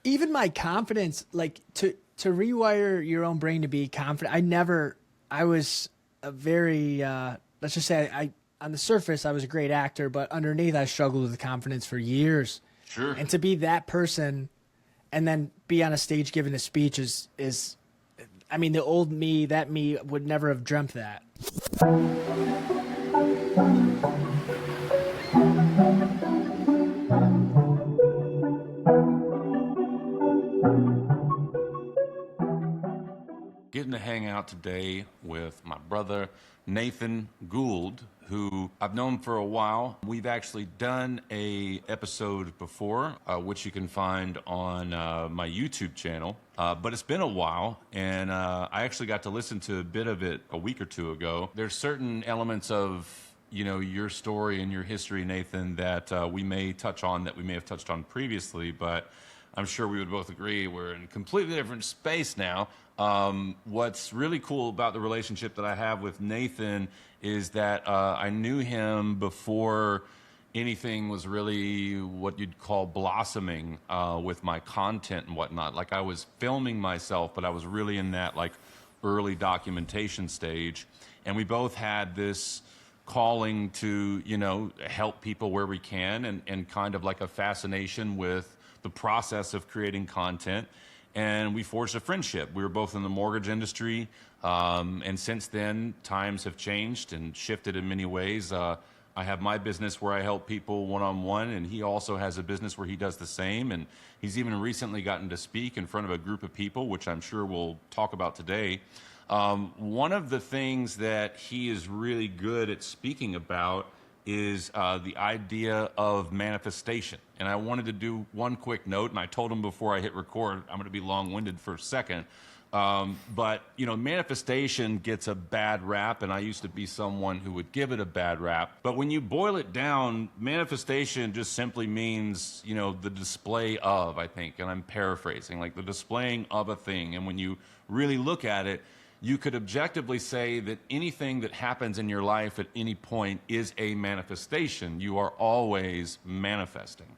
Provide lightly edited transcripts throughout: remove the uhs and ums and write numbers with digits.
Even my confidence, like to rewire your own brain to be confident. I was a very, let's just say on the surface, I was a great actor, but underneath I struggled with confidence for years. Sure. And to be that person and then be on a stage giving a speech I mean, the old me, that me would never have dreamt that. Getting to hang out today with my brother Nathan Gould, who I've known for a while. We've actually done a episode before, which you can find on my YouTube channel. But it's been a while, and I actually got to listen to a bit of it a week or two ago. There's certain elements of your story and your history, Nathan, that we may touch on that we may have touched on previously, but I'm sure we would both agree we're in a completely different space now. What's really cool about the relationship that I have with Nathan is that I knew him before anything was really what you'd call blossoming with my content and whatnot. Like I was filming myself, but I was really in that like early documentation stage. And we both had this calling to, help people where we can and kind of like a fascination with the process of creating content. And we forged a friendship. We were both in the mortgage industry. And since then, times have changed and shifted in many ways. I have my business where I help people one-on-one, and he also has a business where he does the same. And he's even recently gotten to speak in front of a group of people, which I'm sure we'll talk about today. One of the things that he is really good at speaking about is the idea of manifestation. And I wanted to do one quick note, and I told him before I hit record, I'm going to be long-winded for a second. But manifestation gets a bad rap, and I used to be someone who would give it a bad rap. But when you boil it down, manifestation just simply means, the display of, I think, and I'm paraphrasing, like the displaying of a thing. And when you really look at it, you could objectively say that anything that happens in your life at any point is a manifestation. You are always manifesting.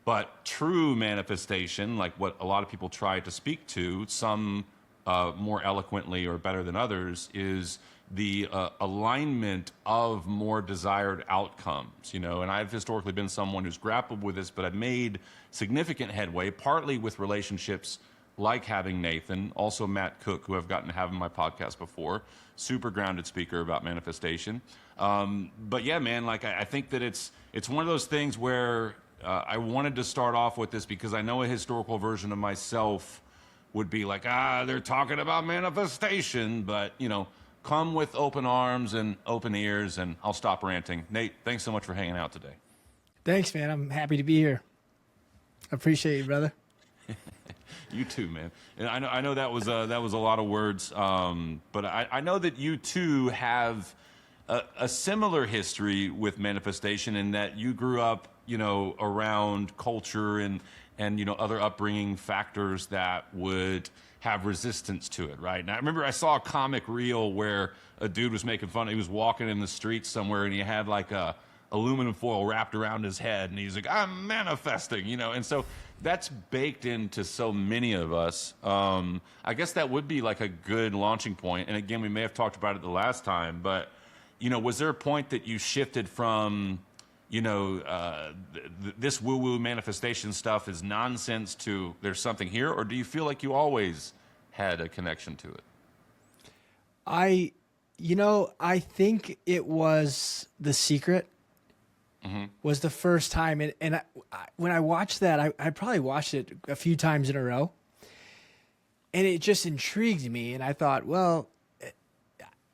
But true manifestation, like what a lot of people try to speak to, some more eloquently or better than others, is the alignment of more desired outcomes. And I've historically been someone who's grappled with this, but I've made significant headway, partly with relationships like having Nathan, also Matt Cook, who I've gotten to have in my podcast before, super grounded speaker about manifestation. But yeah, man, like I think that it's one of those things where I wanted to start off with this because I know a historical version of myself would be like, they're talking about manifestation, but come with open arms and open ears, and I'll stop ranting. Nate, thanks so much for hanging out today. Thanks, man. I'm happy to be here. I appreciate you, brother. You too, man. And I know that was a lot of words, but I know that you too have a similar history with manifestation in that you grew up, around culture and other upbringing factors that would have resistance to it, right? And I remember I saw a comic reel where a dude was making fun. He was walking in the street somewhere, and he had like a aluminum foil wrapped around his head, and he's like, I'm manifesting, and so that's baked into so many of us. I guess that would be like a good launching point. And again, we may have talked about it the last time, but was there a point that you shifted from this woo-woo manifestation stuff is nonsense to there's something here, or do you feel like you always had a connection to it? I think it was The Secret. Was the first time. And when I watched that, I probably watched it a few times in a row. And it just intrigued me. And I thought, well,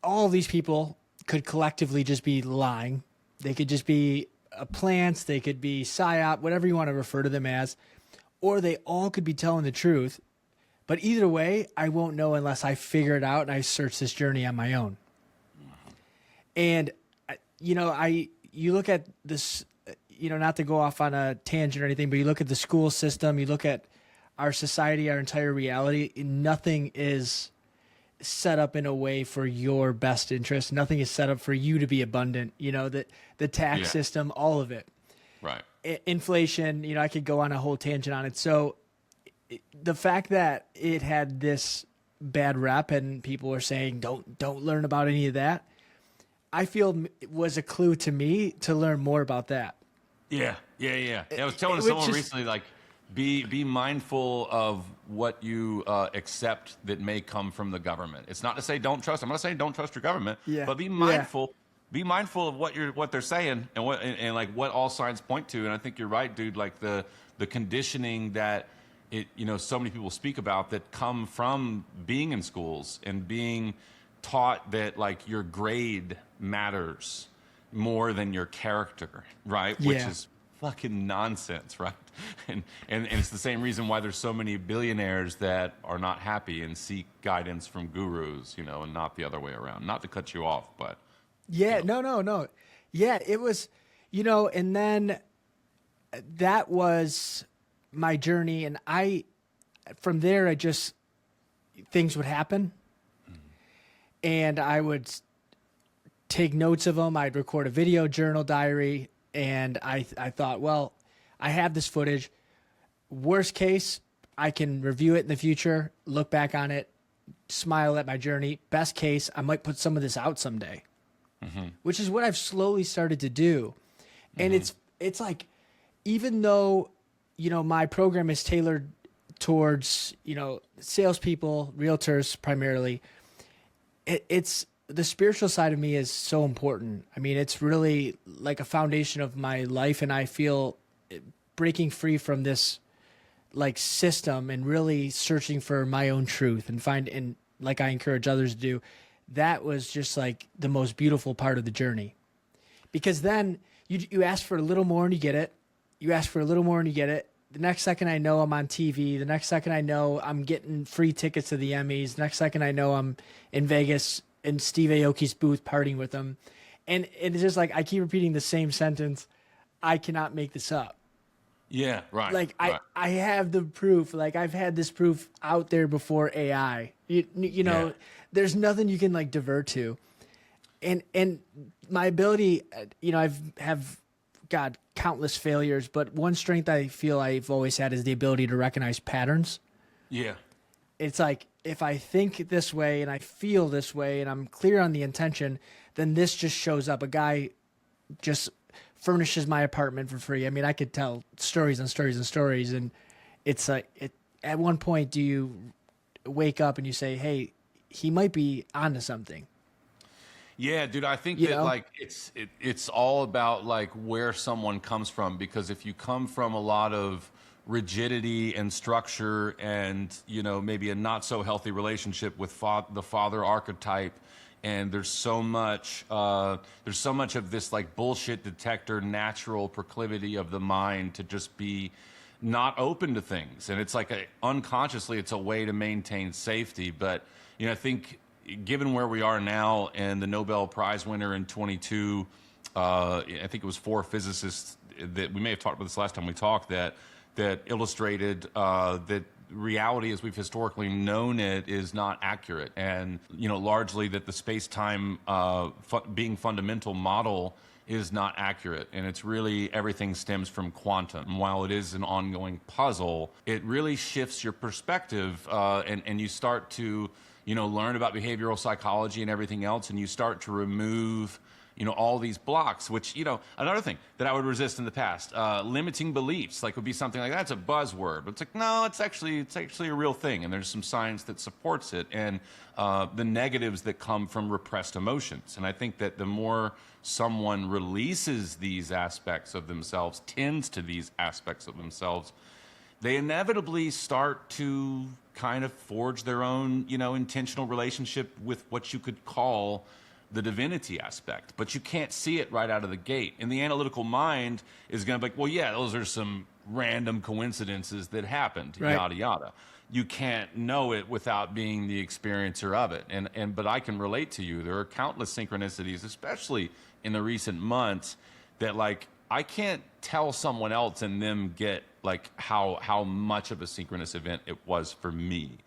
all these people could collectively just be lying. They could just be plants. They could be psyop, whatever you want to refer to them as. Or they all could be telling the truth. But either way, I won't know unless I figure it out and I search this journey on my own. And, you look at this, not to go off on a tangent or anything, but you look at the school system, you look at our society, our entire reality, nothing is set up in a way for your best interest. Nothing is set up for you to be abundant, the tax system, all of it. Right. Inflation, I could go on a whole tangent on it. So the fact that it had this bad rep and people were saying don't learn about any of that, I feel it was a clue to me to learn more about that. Yeah. I was telling someone recently, like, be mindful of what you accept that may come from the government. It's not to say don't trust. I'm not saying don't trust your government, but be mindful. Yeah. Be mindful of what they're saying and like what all signs point to. And I think you're right, dude. Like the conditioning that so many people speak about that come from being in schools and being taught that like your grade matters more than your character, right? Yeah. Which is fucking nonsense, right? And it's the same reason why there's so many billionaires that are not happy and seek guidance from gurus, and not the other way around. Not to cut you off, but yeah, no. Yeah, it was, and then that was my journey, and from there things would happen, and I would take notes of them. I'd record a video journal diary, and I thought, well, I have this footage. Worst case, I can review it in the future, look back on it, smile at my journey. Best case, I might put some of this out someday, which is what I've slowly started to do. And it's like, even though, my program is tailored towards, salespeople, realtors primarily, it's the spiritual side of me is so important. I mean, it's really like a foundation of my life, and I feel breaking free from this like system and really searching for my own truth and like I encourage others to do. That was just like the most beautiful part of the journey, because then you ask for a little more and you get it. You ask for a little more and you get it. The next second I know I'm on TV. The next second I know I'm getting free tickets to the Emmys. The next second I know I'm in Vegas in Steve Aoki's booth partying with him. And it's just like I keep repeating the same sentence. I cannot make this up. Yeah, right. Like right. I have the proof. Like I've had this proof out there before AI. There's nothing you can like divert to. And my ability, I've got countless failures, but one strength I feel I've always had is the ability to recognize patterns. Yeah. It's like, if I think this way and I feel this way and I'm clear on the intention, then this just shows up. A guy just furnishes my apartment for free. I mean, I could tell stories and stories and stories. And it's like, at one point, do you wake up and you say, hey, he might be onto something? Yeah, dude, I think that like it's all about like where someone comes from, because if you come from a lot of rigidity and structure and maybe a not so healthy relationship with the father archetype, and there's so much of this like bullshit detector natural proclivity of the mind to just be not open to things, and it's like unconsciously it's a way to maintain safety. But I think given where we are now, and the Nobel Prize winner in 22, I think it was 4 physicists that we may have talked about this last time we talked, that illustrated that reality as we've historically known it is not accurate, and largely that the space-time being fundamental model is not accurate, and it's really everything stems from quantum. And while it is an ongoing puzzle, it really shifts your perspective, and you start to learn about behavioral psychology and everything else, and you start to remove all these blocks, which, another thing that I would resist in the past, limiting beliefs, like would be something like that's a buzzword, but it's like, no, it's actually a real thing. And there's some science that supports it, and the negatives that come from repressed emotions. And I think that the more someone releases these aspects of themselves, tends to these aspects of themselves, they inevitably start to kind of forge their own, intentional relationship with what you could call the divinity aspect, but you can't see it right out of the gate. And the analytical mind is going to be like, well, yeah, those are some random coincidences that happened, right, yada, yada. You can't know it without being the experiencer of it. But I can relate to you. There are countless synchronicities, especially in the recent months, that like I can't tell someone else and them get like how much of a synchronous event it was for me.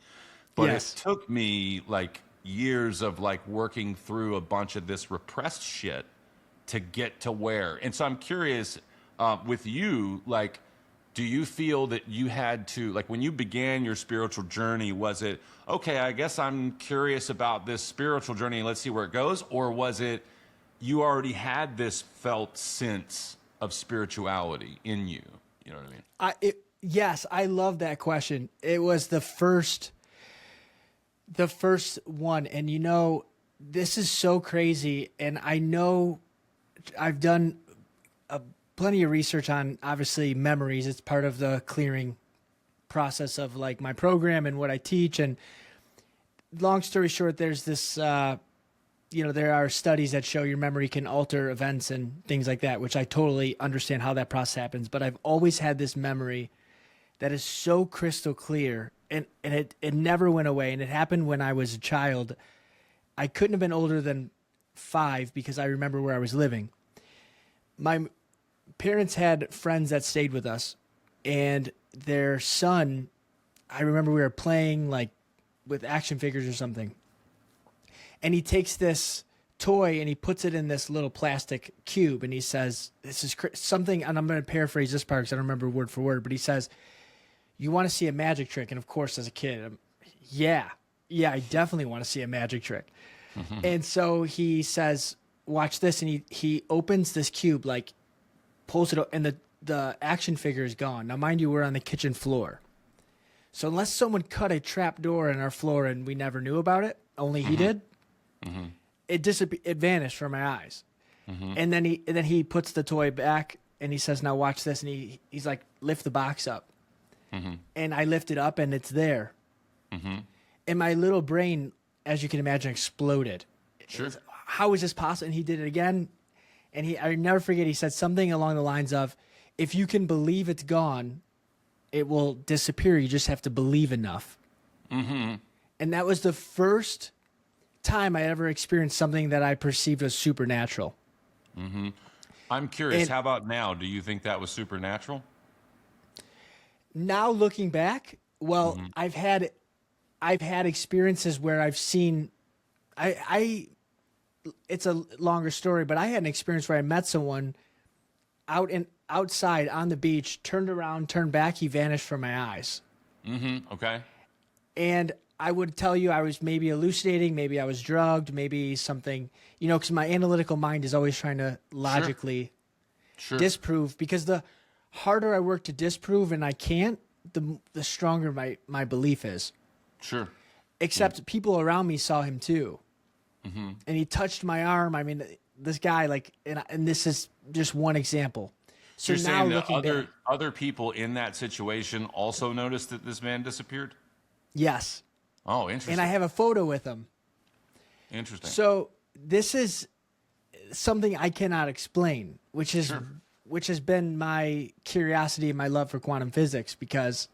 But It took me like years of like working through a bunch of this repressed shit to get to where. And so I'm curious with you, like, do you feel that you had to, like when you began your spiritual journey, was it, okay, I guess I'm curious about this spiritual journey and let's see where it goes? Or was it you already had this felt sense of spirituality in you? You know what I mean? Yes, I love that question. It was the first one. And this is so crazy. And I know I've done plenty of research on, obviously, memories. It's part of the clearing process of like my program and what I teach. And long story short, there's this, there are studies that show your memory can alter events and things like that, which I totally understand how that process happens. But I've always had this memory that is so crystal clear, and it never went away. And it happened when I was a child. I couldn't have been older than 5 because I remember where I was living. My parents had friends that stayed with us, and their son, I remember we were playing like with action figures or something. And he takes this toy and he puts it in this little plastic cube, and he says, this is something, and I'm going to paraphrase this part because I don't remember word for word, but he says, you want to see a magic trick? And of course, as a kid, yeah, I definitely want to see a magic trick. And so he says, watch this. And he opens this cube, like pulls it up, and the action figure is gone. Now, mind you, we're on the kitchen floor. So unless someone cut a trap door in our floor and we never knew about it, only he did, it vanished from my eyes. And then he puts the toy back and he says, now watch this. And he's like, lift the box up. And I lift it up and it's there. And my little brain, as you can imagine, exploded. Sure. How is this possible? And he did it again. And I never forget, he said something along the lines of, if you can believe it's gone, it will disappear. You just have to believe enough. And that was the first time I ever experienced something that I perceived as supernatural. I'm curious, how about now? Do you think that was supernatural? Now looking back, well, I've had experiences where I've seen, it's a longer story, but I had an experience where I met someone outside on the beach, turned around, turned back, he vanished from my eyes. Okay. And I would tell you I was maybe hallucinating, maybe I was drugged, maybe something, because my analytical mind is always trying to logically disprove, because the harder I work to disprove and I can't, the stronger my belief is. Sure. Except people around me saw him too. And he touched my arm. I mean, this guy, like, and this is just one example. So you're now saying looking that back, other people in that situation also noticed that this man disappeared? yes. Oh, interesting. And I have a photo with him. Interesting. So this is something I cannot explain, which has been my curiosity and my love for quantum physics, because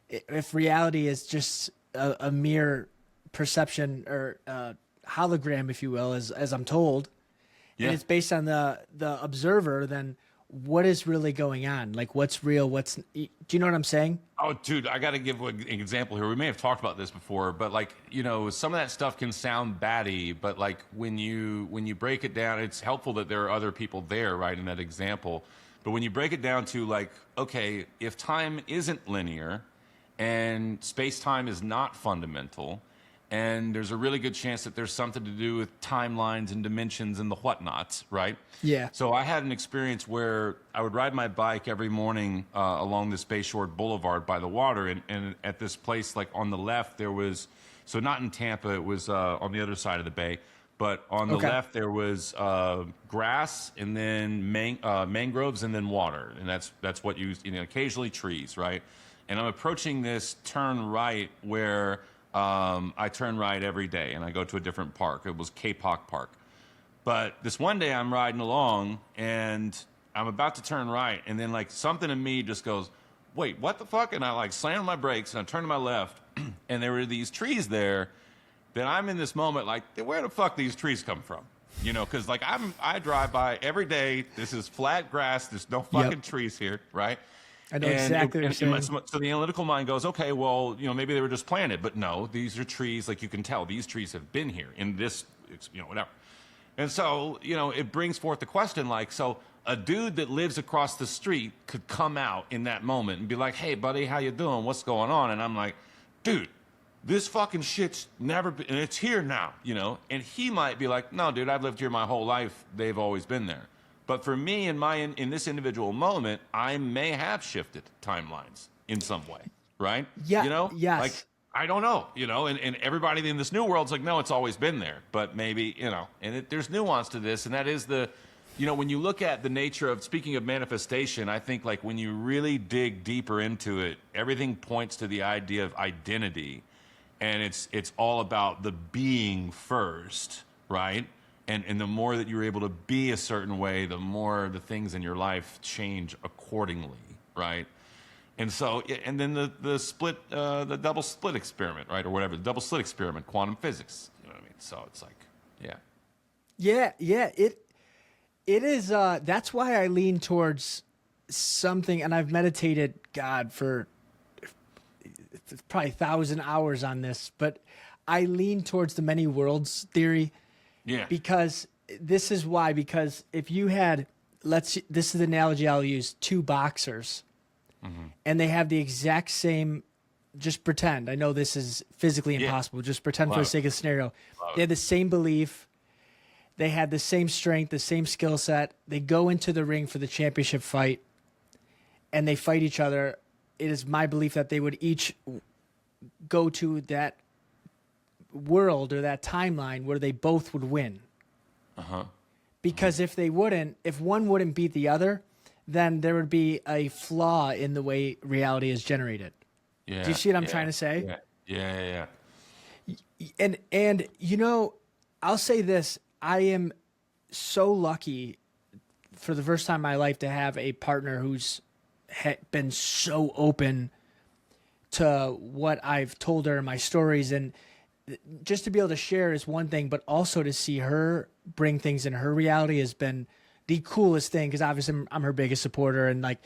if reality is just a mere perception or hologram, if you will, as I'm told, and it's based on the observer, then what is really going on? Like, what's real? Do you know what I'm saying? Oh, dude, I got to give an example here. We may have talked about this before, but like, some of that stuff can sound batty, but like when you break it down, it's helpful that there are other people there, right, in that example. But when you break it down to like, okay, if time isn't linear and space-time is not fundamental, and there's a really good chance that there's something to do with timelines and dimensions and the whatnots, right? Yeah. So I had an experience where I would ride my bike every morning along this Bayshore Boulevard by the water, and at this place, like on the left, there was, so not in Tampa, it was on the other side of the bay, but on the left there was grass, and then mangroves, and then water, and that's what you occasionally trees, right? And I'm approaching this turn right where I turn right every day, and I go to a different park. It was Kapok Park. But this one day I'm riding along, and I'm about to turn right, and then like something in me just goes, wait, what the fuck? And I like slammed my brakes, and I turned to my left, and there were these trees there that I'm in this moment like, where the fuck these trees come from? Because like I drive by every day. This is flat grass. There's no fucking trees here, right? I know exactly what you're saying. So the analytical mind goes, okay, well, maybe they were just planted, but no, these are trees. Like you can tell, these trees have been here in this, whatever. And so, it brings forth the question, like, so a dude that lives across the street could come out in that moment and be like, hey, buddy, how you doing? What's going on? And I'm like, dude, this fucking shit's never been, and it's here now, you know? And he might be like, no, dude, I've lived here my whole life. They've always been there. But for me, in this individual moment, I may have shifted timelines in some way, right? Yeah, You know? yes. Like, I don't know, you know? And everybody in this new world's like, no, it's always been there. But maybe, you know, and there's nuance to this, and that is you know, when you look at the nature of, speaking of manifestation, I think like when you really dig deeper into it, everything points to the idea of identity. And it's all about the being first, right? And the more that you're able to be a certain way, the more the things in your life change accordingly, right? And so, and then the double split experiment, right? Or whatever, the double slit experiment, quantum physics. You know what I mean? So it's like, yeah. Yeah. It is, that's why I lean towards something, and I've meditated, God, for probably 1,000 hours on this, but I lean towards the many worlds theory. Yeah. Because this is why, because if you had, this is the analogy I'll use, two boxers, and they have the exact same, just pretend, I know this is physically impossible, just pretend for the sake of the scenario, they had the same belief, they had the same strength, the same skill set. They go into the ring for the championship fight, and they fight each other. It is my belief that they would each go to that world or that timeline where they both would win. Because if one wouldn't beat the other, then there would be a flaw in the way reality is generated. Yeah. Do you see what I'm trying to say? Yeah. And you know, I'll say this. I am so lucky for the first time in my life to have a partner who's been so open to what I've told her in my stories. And just to be able to share is one thing, but also to see her bring things in her reality has been the coolest thing. Because obviously I'm her biggest supporter. And like,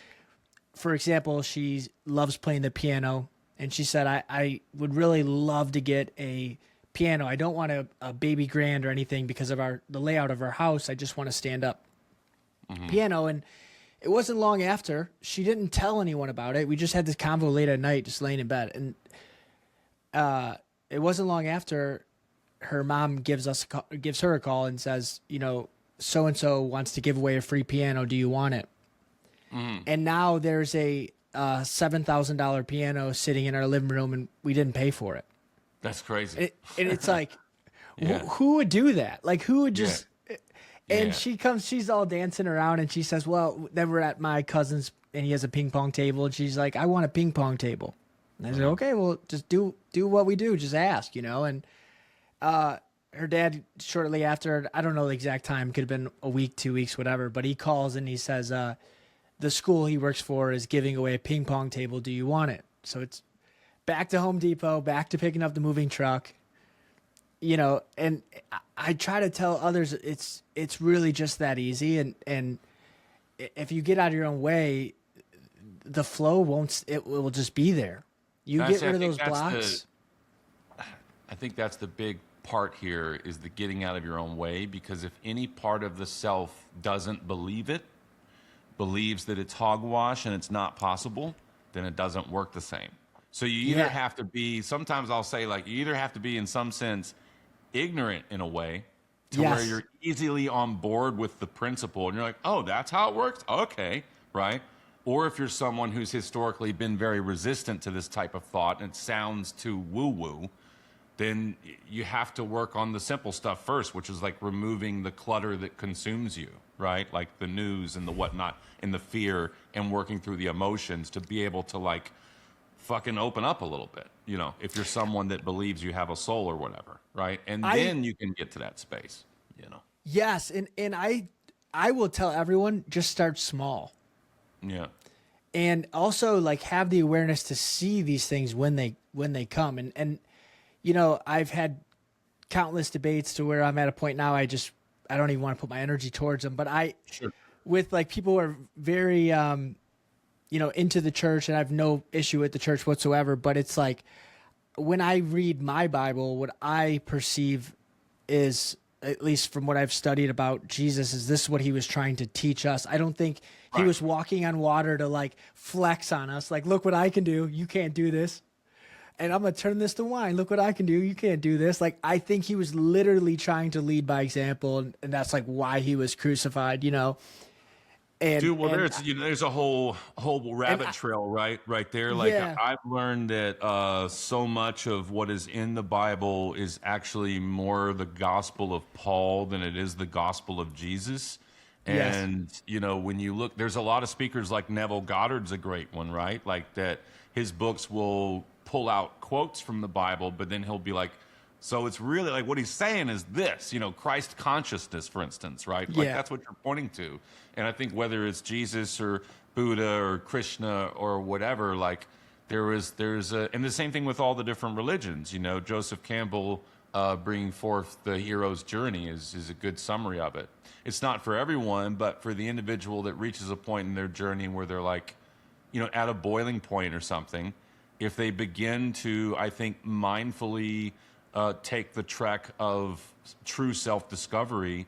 for example, she loves playing the piano. And she said, I would really love to get a piano. I don't want a baby grand or anything because of the layout of our house. I just want to stand up piano. And it wasn't long after, she didn't tell anyone about it. We just had this convo late at night, just laying in bed. And it wasn't long after her mom gives her a call and says, you know, so-and-so wants to give away a free piano. Do you want it? And now there's a $7,000 piano sitting in our living room, and we didn't pay for it. That's crazy. And it's like, who would do that? Like, who would just... And she comes, she's all dancing around, and she says, well, then we're at my cousin's, and he has a ping pong table, and she's like, I want a ping pong table. And I said, okay, well, just do what we do. Just ask, you know? And her dad, shortly after, I don't know the exact time, could have been a week, 2 weeks, whatever, but he calls and he says, the school he works for is giving away a ping pong table. Do you want it? So it's back to Home Depot, back to picking up the moving truck, you know, and I try to tell others it's really just that easy. And if you get out of your own way, the flow will just be there. You get rid of those blocks. I think that's the big part here, is the getting out of your own way, because if any part of the self doesn't believe it, believes that it's hogwash and it's not possible, then it doesn't work the same. So you either have to be, sometimes I'll say, like, you either have to be in some sense ignorant in a way to where you're easily on board with the principle and you're like, oh, that's how it works? Okay, right? Or if you're someone who's historically been very resistant to this type of thought and it sounds too woo-woo, then you have to work on the simple stuff first, which is like removing the clutter that consumes you, right? Like the news and the whatnot and the fear, and working through the emotions to be able to like fucking open up a little bit, you know, if you're someone that believes you have a soul or whatever, right? And then you can get to that space, you know? Yes, and I will tell everyone, just start small. Yeah. And also like have the awareness to see these things when they come. And you know, I've had countless debates to where I'm at a point now I don't even want to put my energy towards them, but with like people who are very you know, into the church, and I have no issue with the church whatsoever, but it's like when I read my Bible, what I perceive is at least from what I've studied about Jesus, is this what he was trying to teach us. I don't think he was walking on water to like flex on us. Like, look what I can do. You can't do this. And I'm going to turn this to wine. Look what I can do. You can't do this. Like, I think he was literally trying to lead by example. And that's like why he was crucified, you know? And, Dude, well, and there's a whole rabbit trail right there. Like Yeah. I've learned that so much of what is in the Bible is actually more the gospel of Paul than it is the gospel of Jesus. Yes. And you know, when you look, there's a lot of speakers like Neville Goddard's a great one, right? Like that, his books will pull out quotes from the Bible, but then he'll be like, so it's really like what he's saying is this, you know, Christ consciousness, for instance, right? Like Yeah. that's what you're pointing to. And I think whether it's Jesus or Buddha or Krishna or whatever, like there's a, and the same thing with all the different religions, you know, Joseph Campbell bringing forth the hero's journey is a good summary of it. It's not for everyone, but for the individual that reaches a point in their journey where they're like, you know, at a boiling point or something, if they begin to, I think, mindfully take the trek of true self-discovery,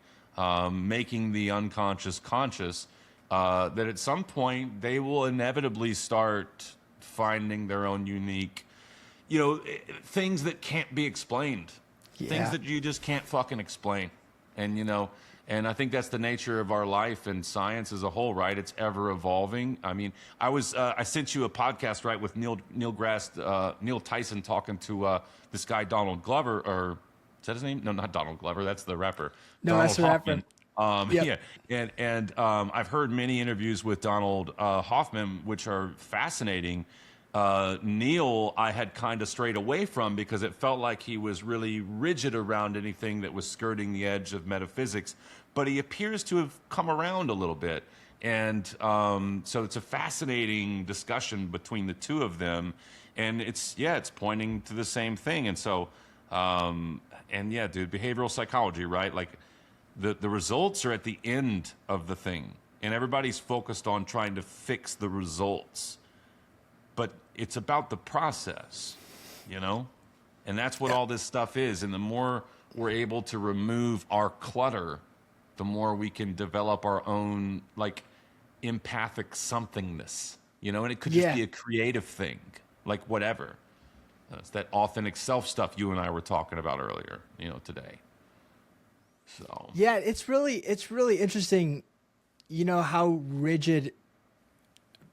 making the unconscious conscious, that at some point they will inevitably start finding their own unique, you know, things that can't be explained, things that you just can't fucking explain. And, you know, and I think that's the nature of our life and science as a whole, right? It's ever evolving. I mean, I sent you a podcast, right, with Neil Tyson talking to this guy, Donald Glover, or is that his name? No, not Donald Glover. That's the rapper. No, Donald that's the rapper. Yeah, and I've heard many interviews with Donald Hoffman, which are fascinating. Neil, I had kind of strayed away from because it felt like he was really rigid around anything that was skirting the edge of metaphysics, but he appears to have come around a little bit. And so it's a fascinating discussion between the two of them. And it's pointing to the same thing. And so, and yeah, dude, behavioral psychology, right? Like the results are at the end of the thing. And everybody's focused on trying to fix the results. But it's about the process, you know? And that's what all this stuff is. And the more we're able to remove our clutter, the more we can develop our own, like, empathic somethingness, you know? And it could just be a creative thing, like whatever. It's that authentic self stuff you and I were talking about earlier, you know, today. So. Yeah, it's really interesting, you know, how rigid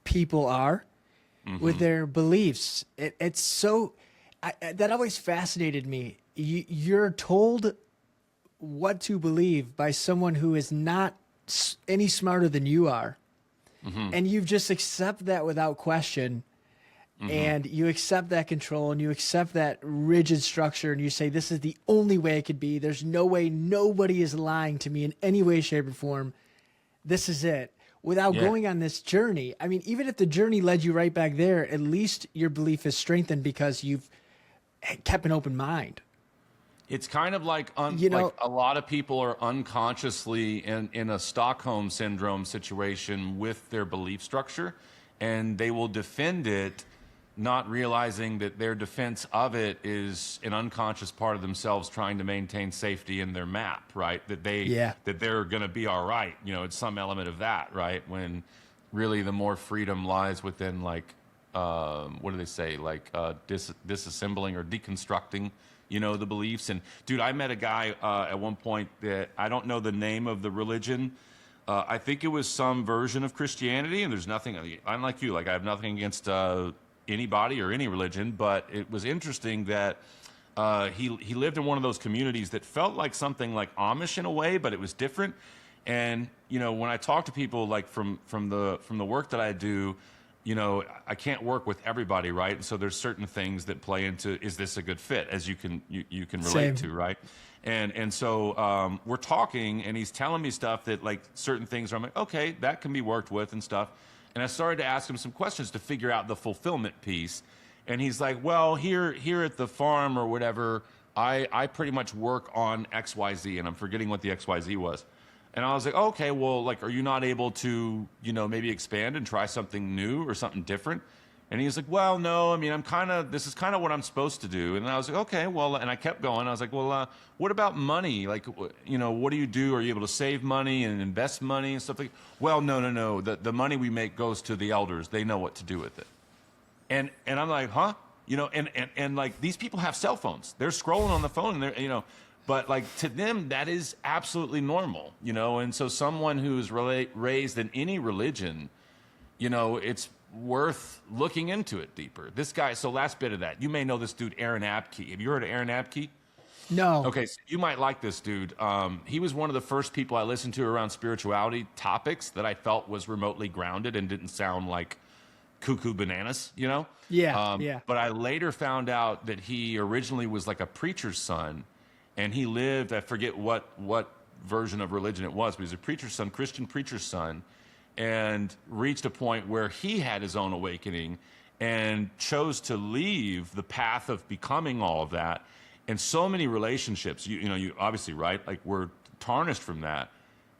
people are. Mm-hmm. With their beliefs. It's so, that always fascinated me. You're told what to believe by someone who is not any smarter than you are. Mm-hmm. And you just accept that without question. Mm-hmm. And you accept that control and you accept that rigid structure and you say, this is the only way it could be. There's no way, nobody is lying to me in any way, shape, or form. This is it. Without going on this journey. I mean, even if the journey led you right back there, at least your belief is strengthened because you've kept an open mind. It's kind of like, like a lot of people are unconsciously in a Stockholm syndrome situation with their belief structure, and they will defend it, not realizing that their defense of it is an unconscious part of themselves trying to maintain safety in their map, right? That they're going to be all right. You know, it's some element of that, right? When really the more freedom lies within, like, what do they say? Like disassembling or deconstructing, you know, the beliefs. And dude, I met a guy at one point that I don't know the name of the religion. I think it was some version of Christianity, and there's nothing, I'm like you, like I have nothing against anybody or any religion, but it was interesting that he lived in one of those communities that felt like something like Amish in a way, but it was different. And you know, when I talk to people like from the work that I do, you know, I can't work with everybody, right? And so there's certain things that play into, is this a good fit, as you can relate to, right? And so we're talking, and he's telling me stuff that, like, certain things are, I'm like, okay, that can be worked with and stuff. And I started to ask him some questions to figure out the fulfillment piece. And he's like, well, here at the farm or whatever, I pretty much work on XYZ, and I'm forgetting what the XYZ was. And I was like, okay, well, like, are you not able to, you know, maybe expand and try something new or something different? And he was like, well, no, I mean, this is kind of what I'm supposed to do. And I was like, okay, well, and I kept going. I was like, well, what about money? Like, what do you do? Are you able to save money and invest money and stuff like? Well, no. The money we make goes to the elders. They know what to do with it. And I'm like, huh? And like these people have cell phones. They're scrolling on the phone and they're, but like to them, that is absolutely normal, And so someone who's raised in any religion, it's worth looking into it deeper. This guy, so last bit of that, you may know this dude, Aaron Abke. Have you heard of Aaron Abke? No. Okay, so you might like this dude. He was one of the first people I listened to around spirituality topics that I felt was remotely grounded and didn't sound like cuckoo bananas, Yeah, yeah. But I later found out that he originally was like a preacher's son, and he lived, I forget what version of religion it was, but he was a preacher's son, Christian preacher's son, and reached a point where he had his own awakening and chose to leave the path of becoming all of that. And so many relationships, you obviously, right, like were tarnished from that.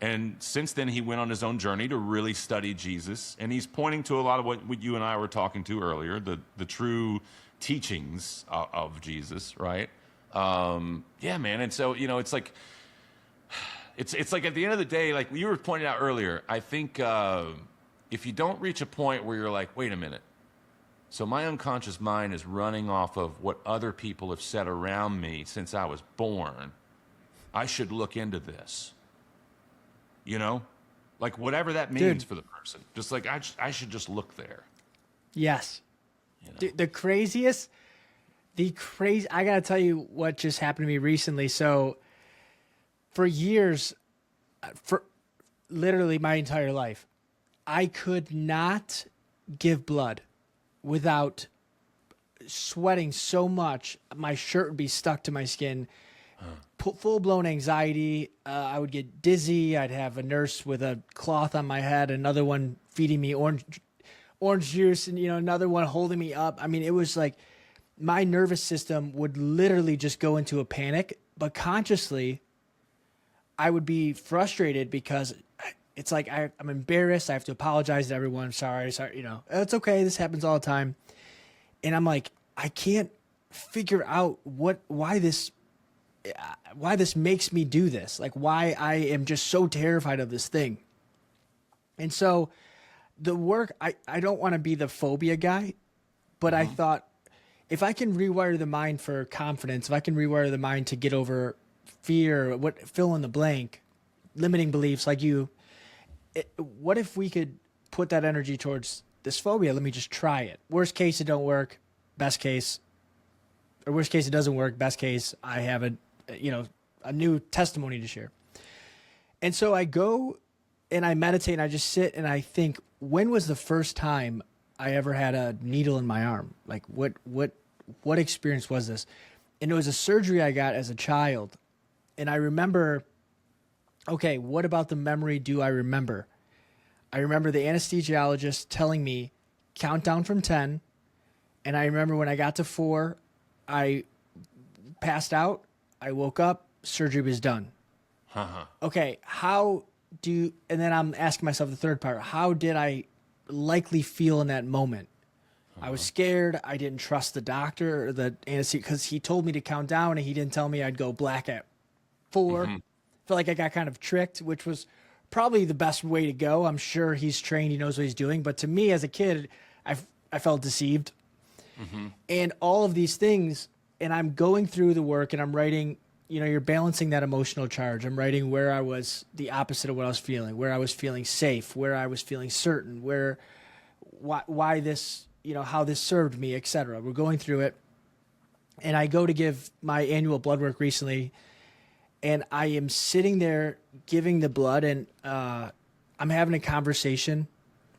And since then, he went on his own journey to really study Jesus. And he's pointing to a lot of what you and I were talking to earlier, the true teachings of Jesus, right? Yeah, man. And so, it's like, it's like at the end of the day, like you were pointing out earlier, I think if you don't reach a point where you're like, wait a minute, so my unconscious mind is running off of what other people have said around me since I was born, I should look into this. Like whatever that means for the person. Just like I should just look there. Yes. Dude, I got to tell you what just happened to me recently. So for years, for literally my entire life, I could not give blood without sweating so much. My shirt would be stuck to my skin. Full-blown anxiety. I would get dizzy. I'd have a nurse with a cloth on my head, another one feeding me orange juice, and another one holding me up. I mean, it was like my nervous system would literally just go into a panic. But consciously, I would be frustrated because it's like I'm embarrassed. I have to apologize to everyone. I'm sorry. It's okay. This happens all the time. And I'm like, I can't figure out why this makes me do this, like why I am just so terrified of this thing. And so the work, I don't want to be the phobia guy, but I thought if I can rewire the mind for confidence, if I can rewire the mind to get over fear, fill in the blank, limiting beliefs like what if we could put that energy towards this phobia? Let me just try it. Worst case, it don't work. Best case, or worst case, it doesn't work. Best case, I have a new testimony to share. And so I go and I meditate and I just sit and I think, when was the first time I ever had a needle in my arm? Like what experience was this? And it was a surgery I got as a child. And I remember, okay, what about the memory do I remember? I remember the anesthesiologist telling me, count down from 10. And I remember when I got to 4, I passed out. I woke up, surgery was done. Okay, and then I'm asking myself the third part, how did I likely feel in that moment? I was scared. I didn't trust the doctor or the anesthesia because he told me to count down and he didn't tell me I'd go black at 4. Felt like I got kind of tricked, which was probably the best way to go. I'm sure he's trained, he knows what he's doing. But to me as a kid, I felt deceived. And all of these things, and I'm going through the work and I'm writing, you're balancing that emotional charge. I'm writing where I was the opposite of what I was feeling, where I was feeling safe, where I was feeling certain, why this, how this served me, etc. We're going through it. And I go to give my annual blood work recently, and I am sitting there giving the blood, and I'm having a conversation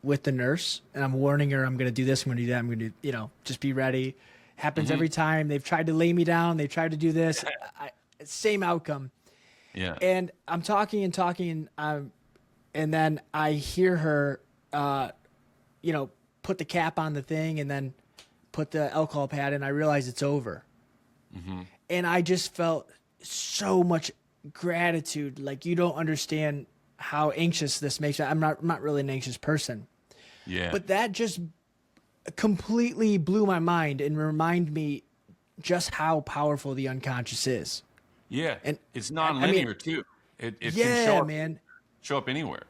with the nurse, and I'm warning her, I'm going to do this, I'm going to do that, I'm going to do, just be ready. Happens every time. They've tried to lay me down. They've tried to do this. Same outcome. Yeah. And I'm talking, and then I hear her, put the cap on the thing and then put the alcohol pad, and I realize it's over. And I just felt so much gratitude. Like, you don't understand how anxious this makes me. I'm not really an anxious person. Yeah. But that just completely blew my mind and reminded me just how powerful the unconscious is. Yeah, And it's I mean, nonlinear too. It can yeah, man. show up anywhere.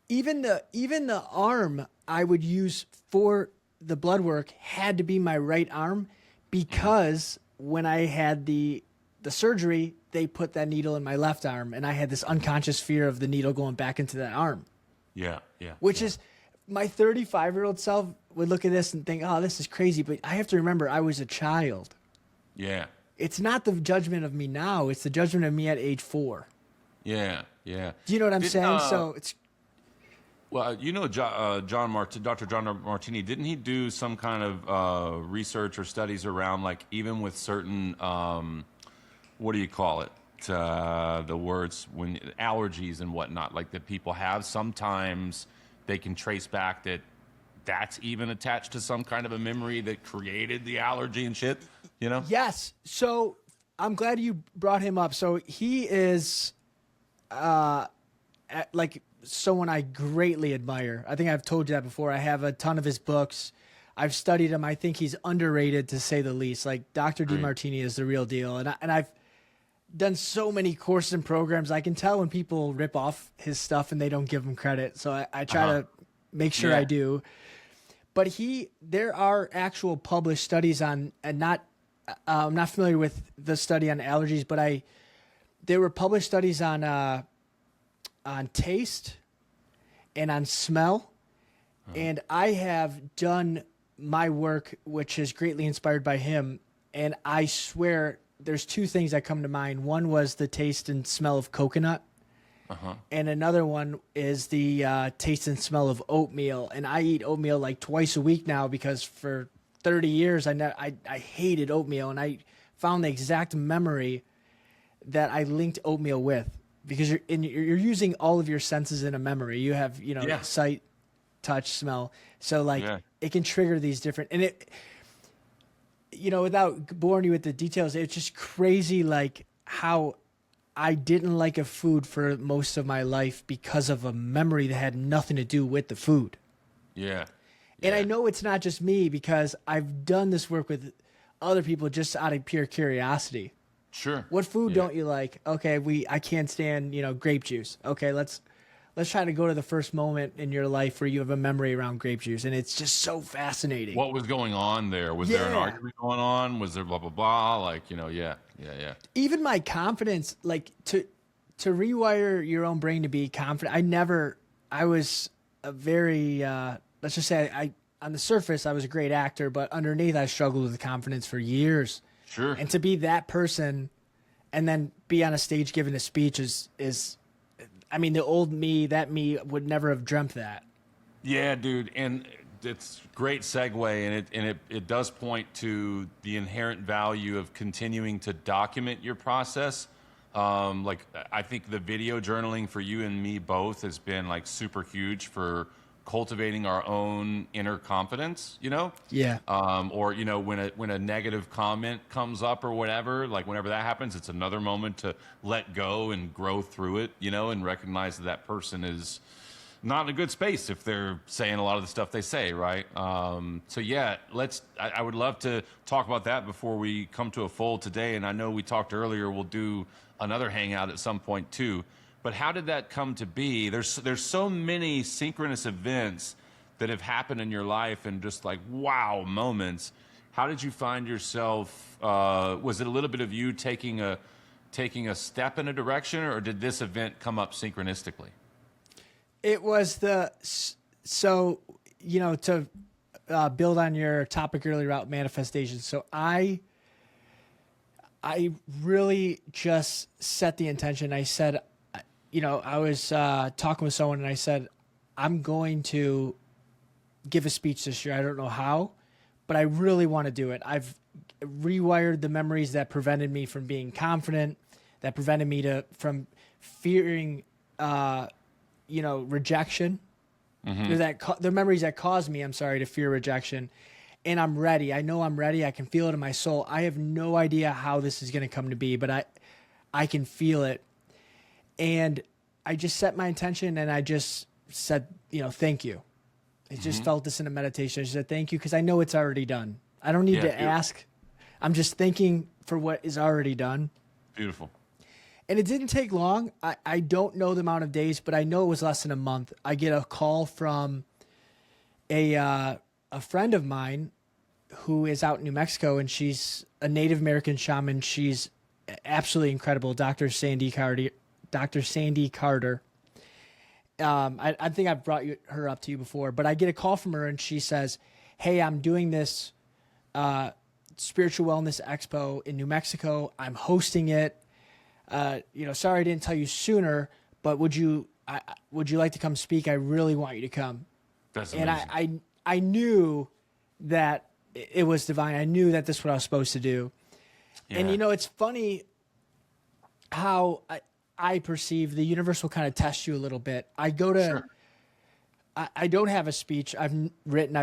Even the arm I would use for the blood work had to be my right arm because when I had the surgery, they put that needle in my left arm, and I had this unconscious fear of the needle going back into that arm. Yeah, yeah. Which yeah. is my 35-year-old self would look at this and think, "Oh, this is crazy." But I have to remember, I was a child. Yeah, It's not the judgment of me now; it's the judgment of me at age 4. yeah, yeah. Do you know what I'm saying? So it's Well, Dr. John Martini, didn't he do some kind of research or studies around, like, even with certain, what do you call it? The words, when allergies and whatnot, like that people have, sometimes they can trace back that's even attached to some kind of a memory that created the allergy and shit, you know? yes. So I'm glad you brought him up. So he is like someone I greatly admire. I think I've told you that before. I have a ton of his books. I've studied him. I think he's underrated, to say the least. Like, Dr. DeMartini is the real deal. And I've done so many courses and programs. I can tell when people rip off his stuff and they don't give him credit. So I try to make sure I do. But there are actual published studies on, and I'm not familiar with the study on allergies, but there were published studies on taste and on smell. And I have done my work, which is greatly inspired by him. And I swear there's 2 things that come to mind. One was the taste and smell of coconut. And another one is the taste and smell of oatmeal. And I eat oatmeal like twice a week now because for 30 years I hated oatmeal. And I found the exact memory that I linked oatmeal with. Because you're using all of your senses in a memory. You have, sight, touch, smell. So it can trigger these different, and it, without boring you with the details, it's just crazy, like how I didn't like a food for most of my life because of a memory that had nothing to do with the food. Yeah. And I know it's not just me because I've done this work with other people just out of pure curiosity. Sure. What food don't you like? Okay, I can't stand, grape juice. Okay, let's try to go to the first moment in your life where you have a memory around grape juice, and it's just so fascinating. What was going on there? Was there an argument going on? Was there blah blah blah? Like, yeah. Even my confidence, like to rewire your own brain to be confident. I was a very let's just say I on the surface I was a great actor, but underneath I struggled with confidence for years. Sure. And to be that person and then be on a stage giving a speech is I mean, the old me, that me would never have dreamt that. Yeah, dude, and it's great segue, and it does point to the inherent value of continuing to document your process. Like, I think the video journaling for you and me both has been like super huge for cultivating our own inner confidence, Yeah. Or when a negative comment comes up or whatever, like whenever that happens, it's another moment to let go and grow through it, and recognize that person is not in a good space if they're saying a lot of the stuff they say, right? So yeah, I would love to talk about that before we come to a fold today. And I know we talked earlier, we'll do another hangout at some point too. But how did that come to be? There's so many synchronous events that have happened in your life and just like wow moments. How did you find yourself? Was it a little bit of you taking a step in a direction, or did this event come up synchronistically? It was to build on your topic earlier about manifestation. So I really just set the intention. I said, I was talking with someone and I said, I'm going to give a speech this year. I don't know how, but I really want to do it. I've rewired the memories that prevented me from being confident, that prevented me from fearing, rejection. The memories that caused me, to fear rejection. And I'm ready. I know I'm ready. I can feel it in my soul. I have no idea how this is going to come to be, but I can feel it. And I just set my intention and I just said, thank you. I just felt this in a meditation. I said, thank you, because I know it's already done. I don't need to ask. I'm just thanking for what is already done. Beautiful. And it didn't take long. I don't know the amount of days, but I know it was less than a month. I get a call from a friend of mine who is out in New Mexico, and she's a Native American shaman. She's absolutely incredible, Dr. Sandy Carter. Dr. Sandy Carter. I think I've brought her up to you before, but I get a call from her, and she says, hey, I'm doing this spiritual wellness expo in New Mexico. I'm hosting it. Sorry I didn't tell you sooner, but would you like to come speak? I really want you to come. That's amazing. And I knew that it was divine. I knew that this is what I was supposed to do. Yeah. And it's funny how I perceive the universe will kind of test you a little bit. I go to, sure. I don't have a speech I've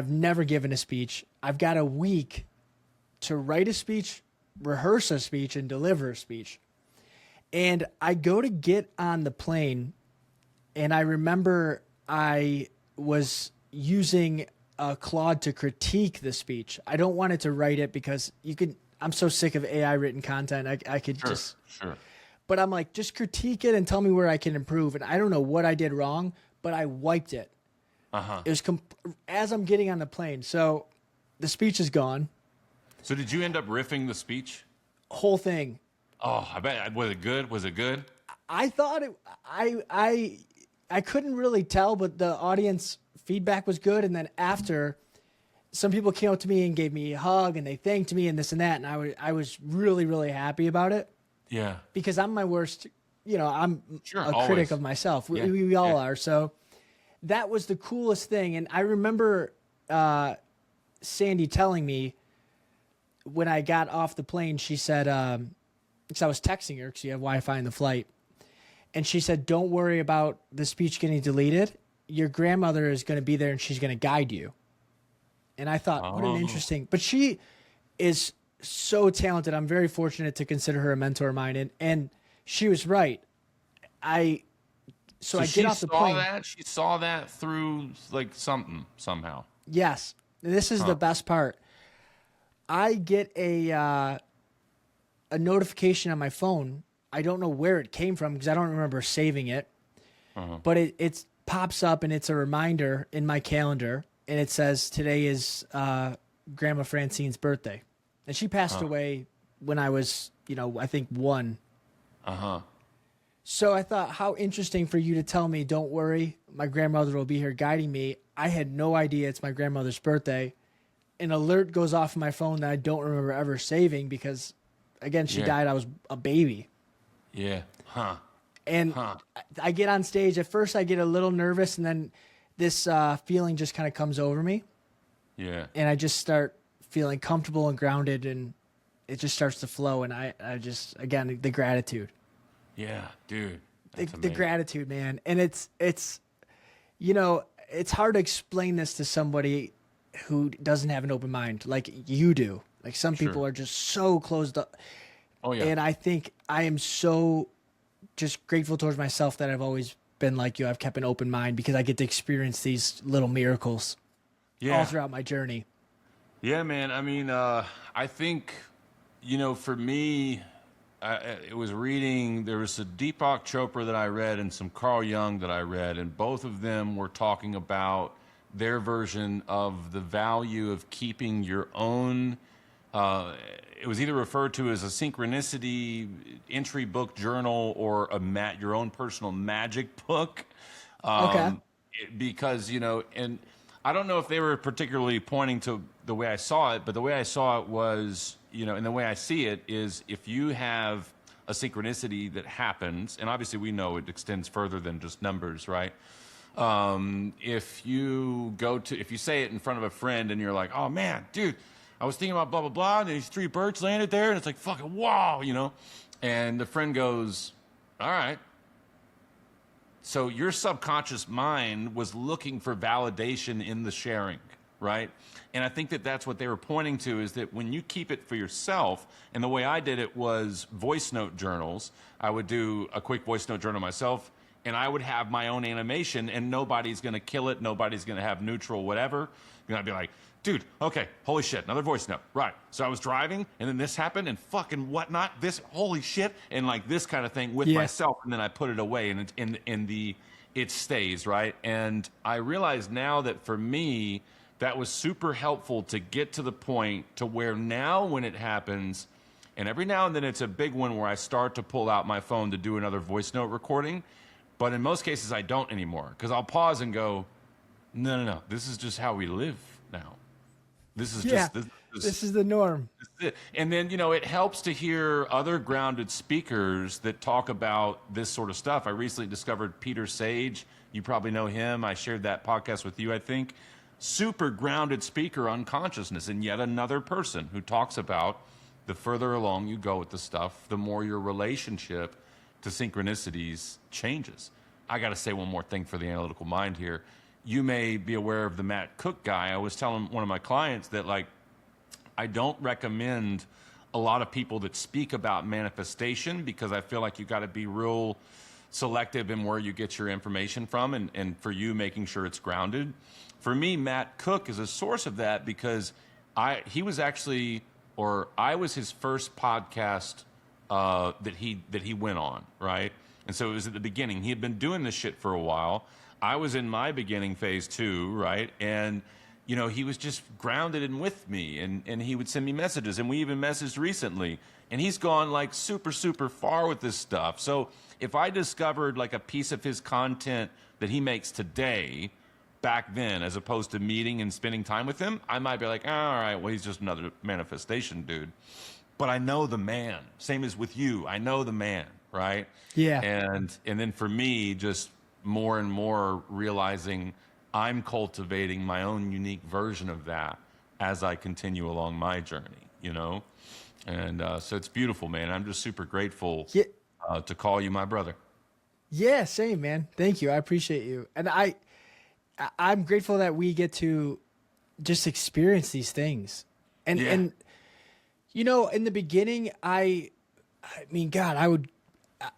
never given a speech. I've got a week to write a speech, rehearse a speech, and deliver a speech. And I go to get on the plane, and I remember I was using Claude to critique the speech. I don't want it to write it because I'm so sick of AI written content. I could Sure. But I'm like, just critique it and tell me where I can improve. And I don't know what I did wrong, but I wiped it. It was as I'm getting on the plane. So the speech is gone. So did you end up riffing the speech? Whole thing. Oh, I bet. Was it good? Was it good? I thought it. I couldn't really tell, but the audience feedback was good. And then after, some people came up to me and gave me a hug, and they thanked me and this and that. And I was really, really happy about it. Yeah. Because I'm my worst. I'm a critic of myself. We all are. So that was the coolest thing. And I remember Sandy telling me when I got off the plane, she said, because I was texting her because you have Wi-Fi in the flight. And she said, don't worry about the speech getting deleted. Your grandmother is going to be there, and she's going to guide you. And I thought, what an interesting. But she is so talented. I'm very fortunate to consider her a mentor of mine. And she was right. So I get off the plane. She saw that through like somehow. Yes. This is the best part. I get a notification on my phone. I don't know where it came from because I don't remember saving it. But it pops up, and it's a reminder in my calendar, and it says today is Grandma Francine's birthday. And she passed away when I was, I think 1. So I thought, how interesting for you to tell me, don't worry, my grandmother will be here guiding me. I had no idea it's my grandmother's birthday. An alert goes off my phone that I don't remember ever saving because, again, she died. I was a baby. Yeah. And I get on stage. At first, I get a little nervous, and then this feeling just kind of comes over me. Yeah. And I just start feeling comfortable and grounded, and it just starts to flow. And I just, again, the gratitude. Yeah, dude. The gratitude, man. And it's hard to explain this to somebody who doesn't have an open mind like you do. Like some people are just so closed up. Oh, yeah. And I think I am so just grateful towards myself that I've always been like you. I've kept an open mind because I get to experience these little miracles all throughout my journey. Yeah, man. I mean, I think, for me, it was reading, there was a Deepak Chopra that I read and some Carl Jung that I read, and both of them were talking about their version of the value of keeping your own, it was either referred to as a synchronicity entry book journal or your own personal magic book. Because, and I don't know if they were particularly pointing to the way I saw it, but the way I saw it was, and the way I see it is if you have a synchronicity that happens, and obviously we know it extends further than just numbers, right? If you say it in front of a friend and you're like, oh man, dude, I was thinking about blah, blah, blah, and these 3 birds landed there, and it's like, fucking wow, and the friend goes, all right. So your subconscious mind was looking for validation in the sharing, right? And I think that that's what they were pointing to, is that when you keep it for yourself, and the way I did it was voice note journals. I would do a quick voice note journal myself, and I would have my own animation, and nobody's going to kill it. Nobody's going to have neutral, whatever. And I'd be like, dude, okay, holy shit, another voice note. Right. So I was driving, and then this happened, and fucking whatnot, this, holy shit, and like this kind of thing with myself, and then I put it away, and it stays, right? And I realize now that for me, that was super helpful to get to the point to where now when it happens, and every now and then it's a big one where I start to pull out my phone to do another voice note recording, but in most cases I don't anymore, because I'll pause and go, no, this is just how we live now. This is just this is the norm. And then, it helps to hear other grounded speakers that talk about this sort of stuff. I recently discovered Peter Sage. You probably know him. I shared that podcast with you, I think. Super grounded speaker on consciousness, and yet another person who talks about the further along you go with the stuff, the more your relationship to synchronicities changes. I got to say one more thing for the analytical mind here. You may be aware of the Matt Cook guy. I was telling one of my clients that, like, I don't recommend a lot of people that speak about manifestation, because I feel like you got to be real selective in where you get your information from, and for you, making sure it's grounded. For me, Matt Cook is a source of that, because I was his first podcast that he went on, right? And so it was at the beginning. He had been doing this shit for a while. I was in my beginning phase too, right? And, he was just grounded and with me, and he would send me messages, and we even messaged recently. And he's gone like super, super far with this stuff. So if I discovered like a piece of his content that he makes today, back then, as opposed to meeting and spending time with him, I might be like, all right, well, he's just another manifestation dude. But I know the man. Same as with you. I know the man, right? Yeah. And then for me, just more and more realizing I'm cultivating my own unique version of that as I continue along my journey, And so it's beautiful, man. I'm just super grateful to call you my brother. Yeah, same, man. Thank you. I appreciate you. And I'm grateful that we get to just experience these things. And in the beginning, I mean, God,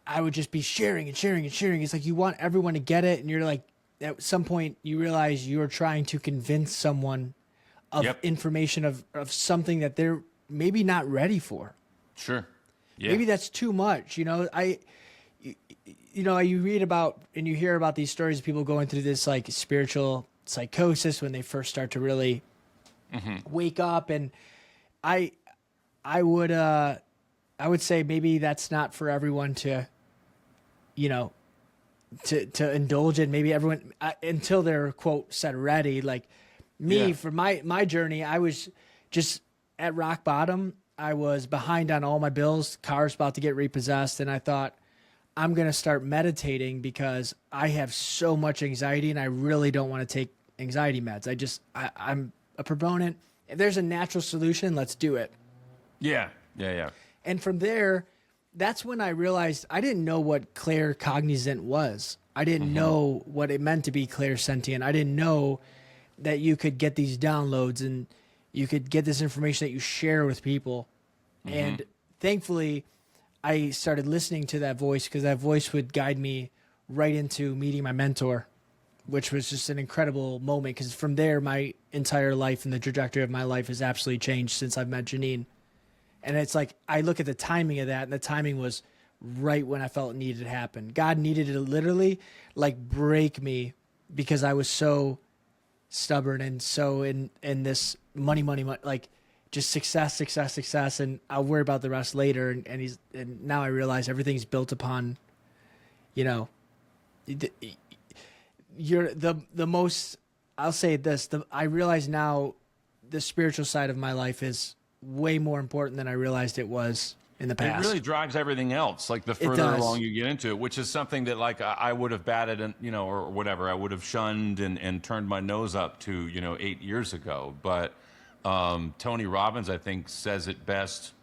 I would just be sharing and sharing and sharing. It's like you want everyone to get it, and you're like, at some point you realize you're trying to convince someone of information of something that they're maybe not ready for. Sure. Yeah. Maybe that's too much. You read about and you hear about these stories of people going through this like spiritual psychosis when they first start to really wake up. And I would say maybe that's not for everyone to indulge in. Maybe everyone until they're quote said ready. Like me, for my journey, I was just at rock bottom. I was behind on all my bills. Car's about to get repossessed, and I thought, I'm going to start meditating because I have so much anxiety and I really don't want to take anxiety meds. I'm a proponent. If there's a natural solution, let's do it. Yeah. And from there, that's when I realized I didn't know what claircognizant was. I didn't know what it meant to be clairsentient. I didn't know that you could get these downloads and you could get this information that you share with people. And thankfully, I started listening to that voice because that voice would guide me right into meeting my mentor, which was just an incredible moment. Because from there, my entire life and the trajectory of my life has absolutely changed since I've met Janine. And it's like, I look at the timing of that, and the timing was right when I felt it needed to happen. God needed to literally like break me because I was so stubborn and so in this money, like just success. And I'll worry about the rest later. And now I realize everything's built upon, you're the most, I'll say this, I realize now the spiritual side of my life is way more important than I realized it was in the past. It really drives everything else, like the further along you get into it, which is something that like I would have batted and, or whatever, I would have shunned and turned my nose up to, 8 years ago. But Tony Robbins, I think, says it best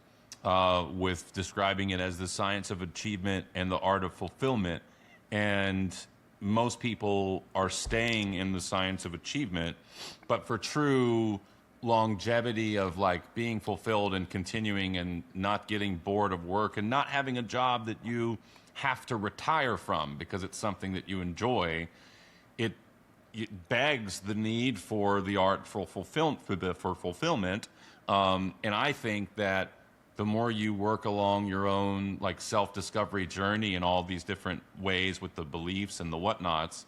with describing it as the science of achievement and the art of fulfillment. And most people are staying in the science of achievement, but for true longevity of like being fulfilled and continuing and not getting bored of work and not having a job that you have to retire from because it's something that you enjoy, it begs the need for the art for fulfillment. And I think that the more you work along your own like self-discovery journey in all these different ways with the beliefs and the whatnots,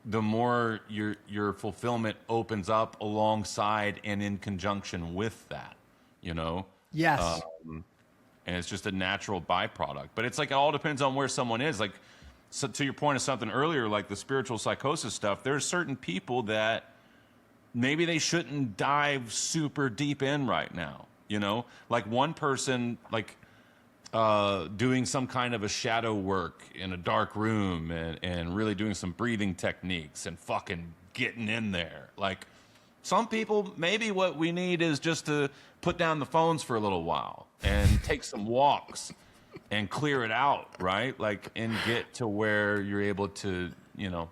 the more your fulfillment opens up alongside and in conjunction with that, you know? Yes. And it's just a natural byproduct. But it's like it all depends on where someone is. Like, so to your point of something earlier, like the spiritual psychosis stuff, there's certain people that maybe they shouldn't dive super deep in right now. You know, like one person, like doing some kind of a shadow work in a dark room and really doing some breathing techniques and fucking getting in there. Like some people, maybe what we need is just to put down the phones for a little while and take some walks and clear it out, right? Like, and get to where you're able to, you know,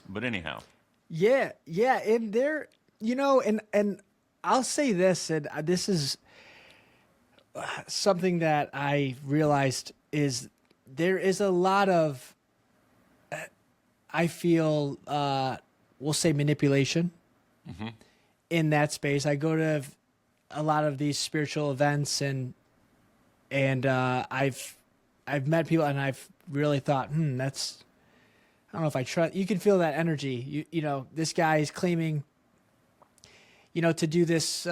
but anyhow. Yeah. Yeah. And there, you know, and I'll say this, and this is something that I realized is there is a lot of, I feel, we'll say manipulation in that space. I go to a lot of these spiritual events and I've met people and I've really thought, that's, I don't know if I trust, you can feel that energy. You know, this guy is claiming, you know, to do this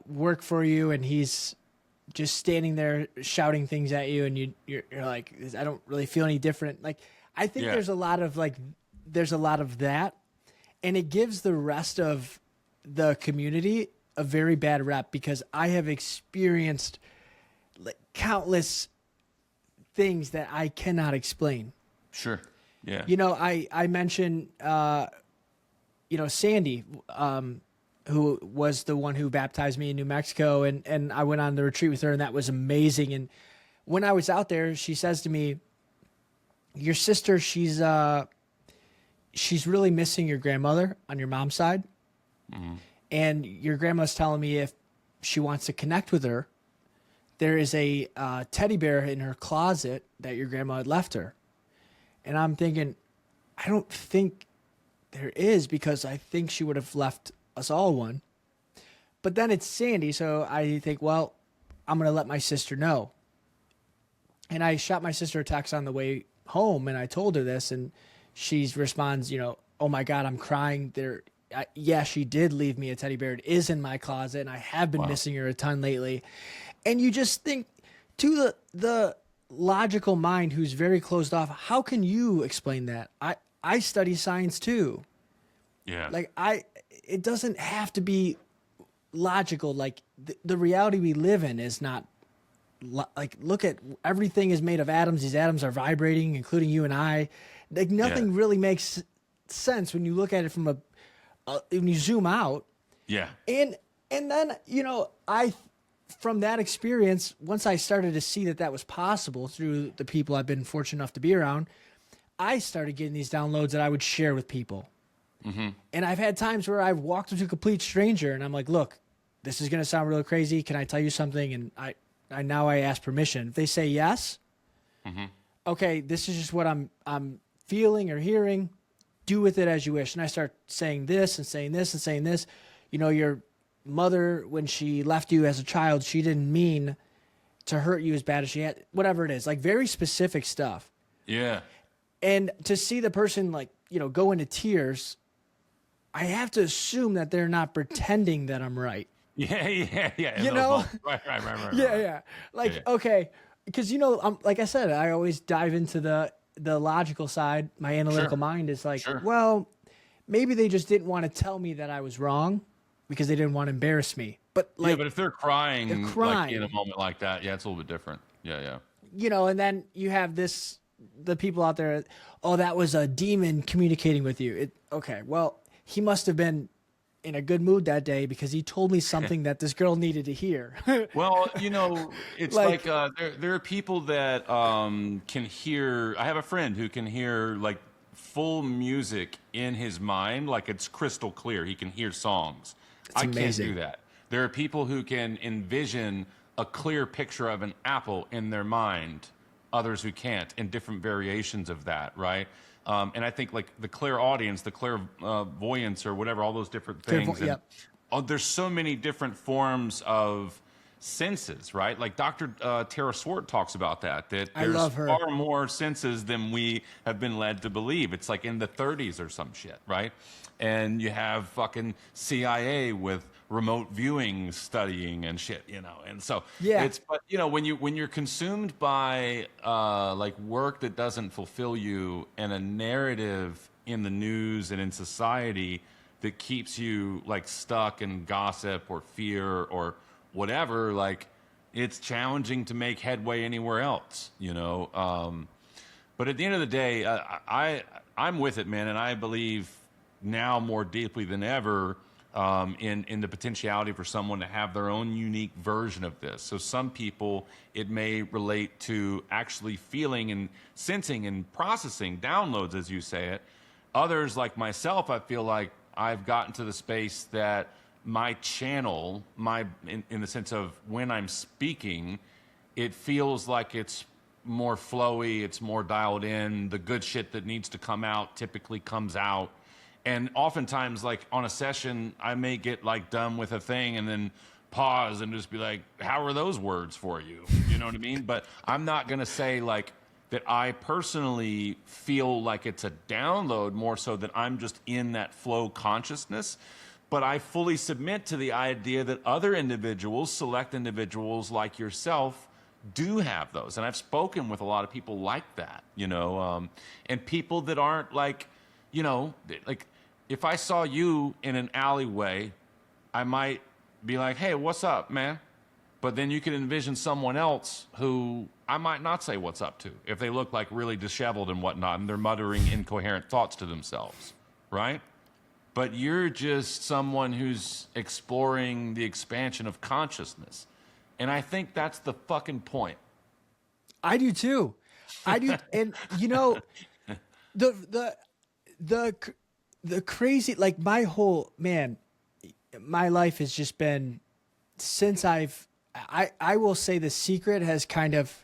work for you, and he's just standing there shouting things at you, and you're like, I don't really feel any different. Like, I think there's a lot of that, and it gives the rest of the community a very bad rep, because I have experienced like countless things that I cannot explain. Sure. Yeah. You know, I mentioned, you know, Sandy, who was the one who baptized me in New Mexico, and I went on the retreat with her, and that was amazing. And when I was out there, she says to me, your sister, she's really missing your grandmother on your mom's side. And your grandma's telling me if she wants to connect with her, there is a teddy bear in her closet that your grandma had left her. And I'm thinking, I don't think there is, because I think she would have left us all one. But then it's Sandy, so I think, well, I'm going to let my sister know. And I shot my sister a text on the way home, and I told her this, and she responds, you know, oh my God, I'm crying. Yeah, she did leave me a teddy bear. It is in my closet, and I have been missing her a ton lately. And you just think, to the logical mind who's very closed off, how can you explain that? I study science too. Yeah. Like, it doesn't have to be logical. Like, the reality we live in is not like, look at, everything is made of atoms. These atoms are vibrating, including you and I. Like, nothing really makes sense when you look at it from when you zoom out. Yeah. And then, you know, from that experience, once I started to see that was possible through the people I've been fortunate enough to be around, I started getting these downloads that I would share with people. And I've had times where I've walked up to a complete stranger and I'm like, look, this is going to sound really crazy. Can I tell you something? And I ask permission. If they say yes, okay, this is just what I'm feeling or hearing. Do with it as you wish. And I start saying this and saying this and saying this. You know, your mother, when she left you as a child, she didn't mean to hurt you as bad as she had, whatever it is, like very specific stuff. Yeah. And to see the person, like, you know, go into tears, I have to assume that they're not pretending that I'm right. Yeah. You know? Right. Yeah. Like, okay. Because, you know, like I said, I always dive into the logical side. My analytical mind is like, well, maybe they just didn't want to tell me that I was wrong because they didn't want to embarrass me. But like, but if they're crying like in a moment like that, it's a little bit different. Yeah. You know, and then you have the people out there, oh, that was a demon communicating with you. Okay, well, he must have been in a good mood that day because he told me something that this girl needed to hear. Well, you know, it's like there are people that can hear. I have a friend who can hear like full music in his mind, like it's crystal clear. He can hear songs. I can't do that. There are people who can envision a clear picture of an apple in their mind others who can't, and different variations of that, right? And I think like the clairaudience, the clairvoyance, or whatever, all those different things. And, Yep. there's so many different forms of senses, right? Like Dr. Tara Swart talks about that I there's love her. far more senses than we have been led to believe. It's like in the 30s or some shit, right? And you have fucking CIA with remote viewing studying and shit, and so Yeah. but when you're consumed by like work that doesn't fulfill you, and a narrative in the news and in society that keeps you like stuck in gossip or fear or whatever, like it's challenging to make headway anywhere else, but at the end of the day, I'm with it, man, and I believe now more deeply than ever in the potentiality for someone to have their own unique version of this. So some people, it may relate to actually feeling and sensing and processing downloads, as you say it. Others, like myself, I feel like I've gotten to the space that my channel, in the sense of when I'm speaking, it feels like it's more flowy, it's more dialed in. The good shit that needs to come out typically comes out. And oftentimes, like on a session, I may get like done with a thing and then pause and just be like, how are those words for you? You know what I mean? But I'm not going to say like that I personally feel like it's a download, more so that I'm just in that flow consciousness. But I fully submit to the idea that other individuals, select individuals like yourself, do have those. And I've spoken with a lot of people like that, and people that aren't like, like if I saw you in an alleyway, I might be like, hey, what's up, man? But then you can envision someone else who I might not say what's up to if they look like really disheveled and whatnot, and they're muttering incoherent thoughts to themselves, right? But you're just someone who's exploring the expansion of consciousness. And I think that's the fucking point. I do too. I do. And the crazy, like my whole, man, my life has just been, since I will say The Secret has kind of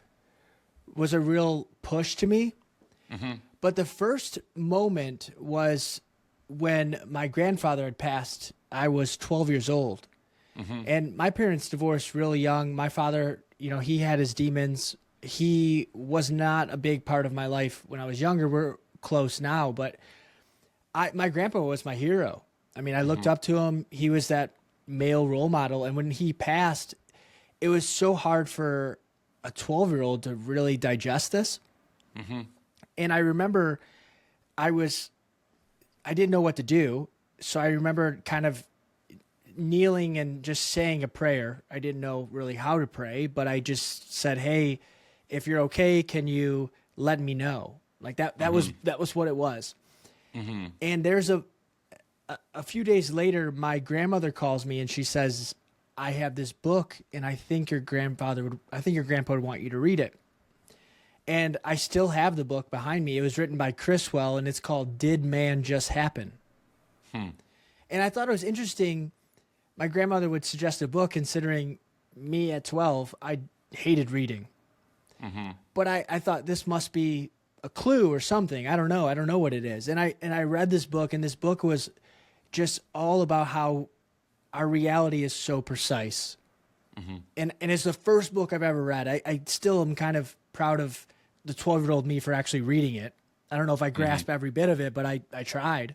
was a real push to me. Mm-hmm. But the first moment was when my grandfather had passed. I was 12 years old. Mm-hmm. And my parents divorced really young. My father, he had his demons. He was not a big part of my life when I was younger. We're close now, but my grandpa was my hero. I mean, I looked up to him. He was that male role model. And when he passed, it was so hard for a 12-year-old to really digest this. Mm-hmm. And I remember I didn't know what to do. So I remember kind of kneeling and just saying a prayer. I didn't know really how to pray, but I just said, hey, if you're okay, can you let me know? Like that was what it was. Mm-hmm. And there's a few days later, my grandmother calls me and she says, I have this book and I think your grandpa would want you to read it. And I still have the book behind me. It was written by Criswell and it's called Did Man Just Happen? And I thought it was interesting. My grandmother would suggest a book, considering me at 12, I hated reading. Mm-hmm. But I thought this must be a clue or something. I don't know what it is. And I read this book, and this book was just all about how our reality is so precise. Mm-hmm. And it's the first book I've ever read. I still am kind of proud of the 12-year-old me for actually reading it. I don't know if I grasp every bit of it, but I tried.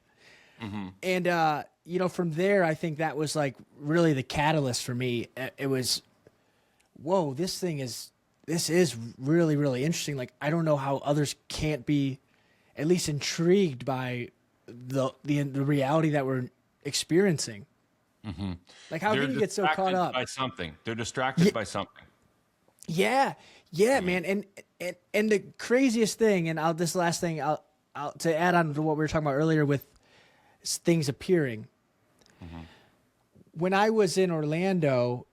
Mm-hmm. And, from there, I think that was like really the catalyst for me. It was, whoa, this is really, really interesting. Like, I don't know how others can't be at least intrigued by the reality that we're experiencing. Mm-hmm. Like, how can you get so caught up by something? They're distracted by something. Yeah, man. And the craziest thing, and this last thing, I'll to add on to what we were talking about earlier with things appearing. Mm-hmm. When I was in Orlando,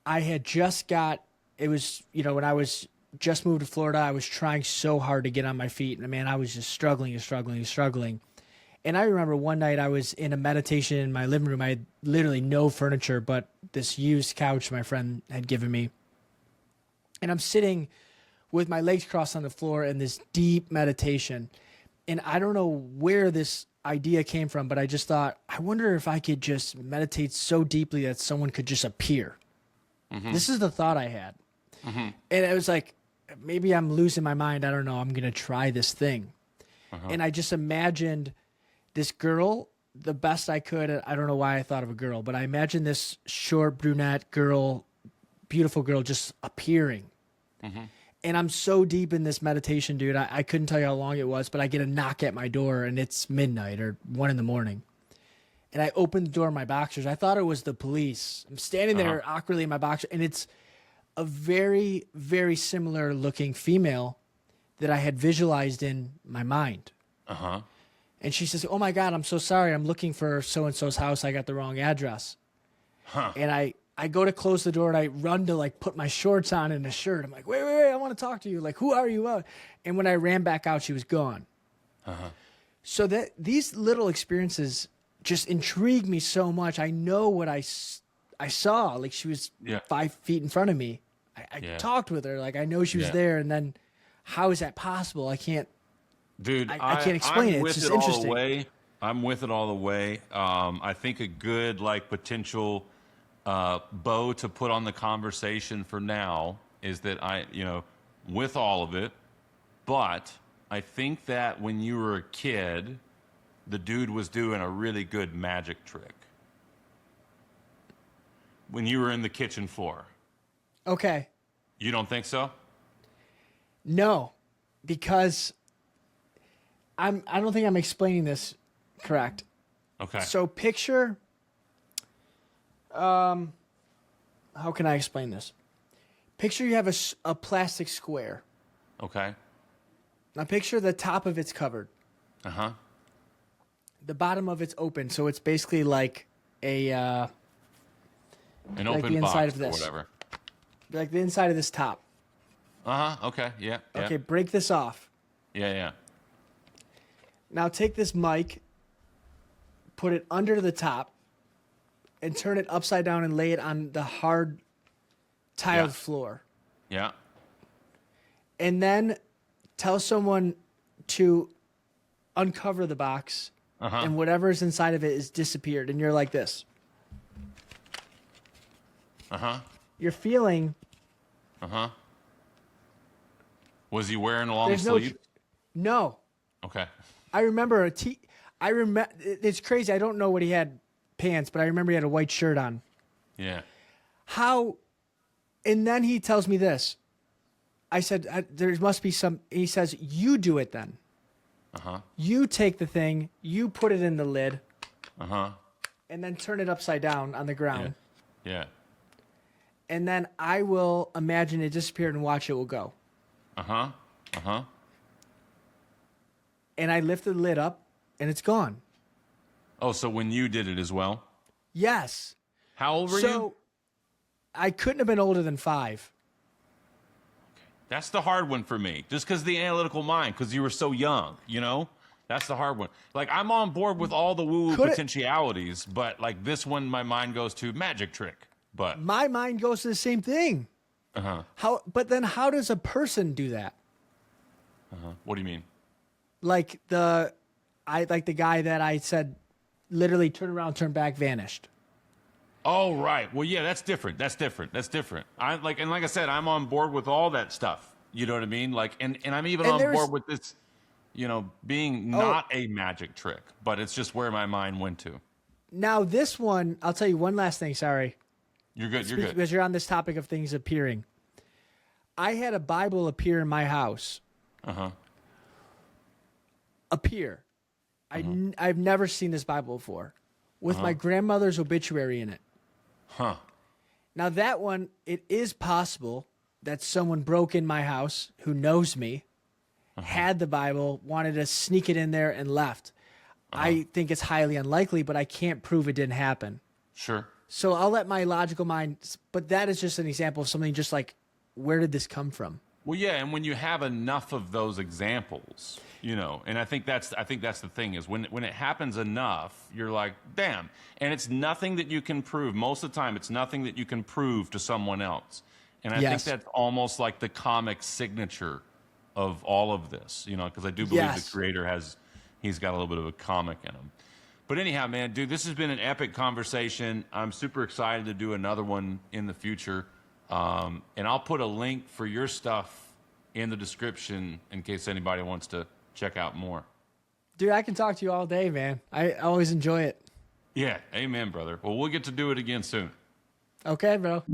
I had just when I was just moved to Florida, I was trying so hard to get on my feet, and man, I was just struggling. And I remember one night I was in a meditation in my living room. I had literally no furniture but this used couch my friend had given me. And I'm sitting with my legs crossed on the floor in this deep meditation. And I don't know where this idea came from, but I just thought, I wonder if I could just meditate so deeply that someone could just appear. This is the thought I had. And it was like, maybe I'm losing my mind. I don't know. I'm going to try this thing. And I just imagined this girl the best I could. I don't know why I thought of a girl, but I imagined this short brunette girl, beautiful girl, just appearing. And I'm so deep in this meditation, dude. I couldn't tell you how long it was, but I get a knock at my door and it's midnight or 1 a.m. And I open the door in my boxers. I thought it was the police. I'm standing there awkwardly in my boxers, and it's a very, very similar looking female that I had visualized in my mind. And she says, "Oh my God, I'm so sorry. I'm looking for so-and-so's house. I got the wrong address." And I go to close the door and I run to like put my shorts on and a shirt. I'm like, wait, I want to talk to you. Like, who are you? And when I ran back out, she was gone. So that these little experiences just intrigue me so much. I know what I saw. Like, she was 5 feet in front of me. I talked with her. Like, I know she was there. And then how is that possible? I can't. Dude, I can't explain it. It's just interesting. I'm with it all the way. I think a good like potential bow to put on the conversation for now is that with all of it, but I think that when you were a kid, the dude was doing a really good magic trick. When you were in the kitchen floor. Okay. You don't think so? No, because I don't think I'm explaining this correct. Okay. So picture, how can I explain this? Picture you have a plastic square. Okay. Now picture the top of it's covered. The bottom of it's open, so it's basically like an open the box inside of or this. whatever. Like the inside of this top. Okay. Yeah. Okay, break this off. Yeah. Now take this mic, put it under the top, and turn it upside down and lay it on the hard tiled floor. Yeah. And then tell someone to uncover the box, and whatever's inside of it is disappeared. And you're like this. You're feeling. Was he wearing a long sleeve? No. Okay. I remember it's crazy. I don't know what he had pants, but I remember he had a white shirt on. Yeah. And then he tells me this. I said, there must be some, he says, you do it then. You take the thing, you put it in the lid, and then turn it upside down on the ground. Yeah. And then I will imagine it disappeared and watch it will go. And I lifted the lid up, and it's gone. Oh, so when you did it as well? Yes. How old were you? I couldn't have been older than 5. That's the hard one for me. Just because the analytical mind, because you were so young, That's the hard one. Like, I'm on board with all the woo-woo potentialities, but like this one, my mind goes to magic trick. But my mind goes to the same thing. But then how does a person do that? What do you mean? Like the guy that I said literally turn around, turn back, vanished. Oh, right. Well, yeah, that's different. Like I said, I'm on board with all that stuff. You know what I mean? Like, and I'm even on board with this, being not a magic trick, but it's just where my mind went to. Now this one, I'll tell you one last thing. Sorry. You're good. You're good. Because you're on this topic of things appearing. I had a Bible appear in my house. Appear. I've never seen this Bible before. With my grandmother's obituary in it. Now that one, it is possible that someone broke in my house who knows me, had the Bible, wanted to sneak it in there and left. I think it's highly unlikely, but I can't prove it didn't happen. Sure. So I'll let my logical mind, but that is just an example of something just like, where did this come from? Well, yeah, and when you have enough of those examples, and I think that's the thing is when it happens enough, you're like, damn. And it's nothing that you can prove. Most of the time, it's nothing that you can prove to someone else. And I think that's almost like the comic signature of all of this, you know, because I do believe the creator he's got a little bit of a comic in him. But anyhow, man, dude, this has been an epic conversation. I'm super excited to do another one in the future. And I'll put a link for your stuff in the description in case anybody wants to check out more. Dude, I can talk to you all day, man. I always enjoy it. Yeah, amen, brother. Well, we'll get to do it again soon. Okay, bro.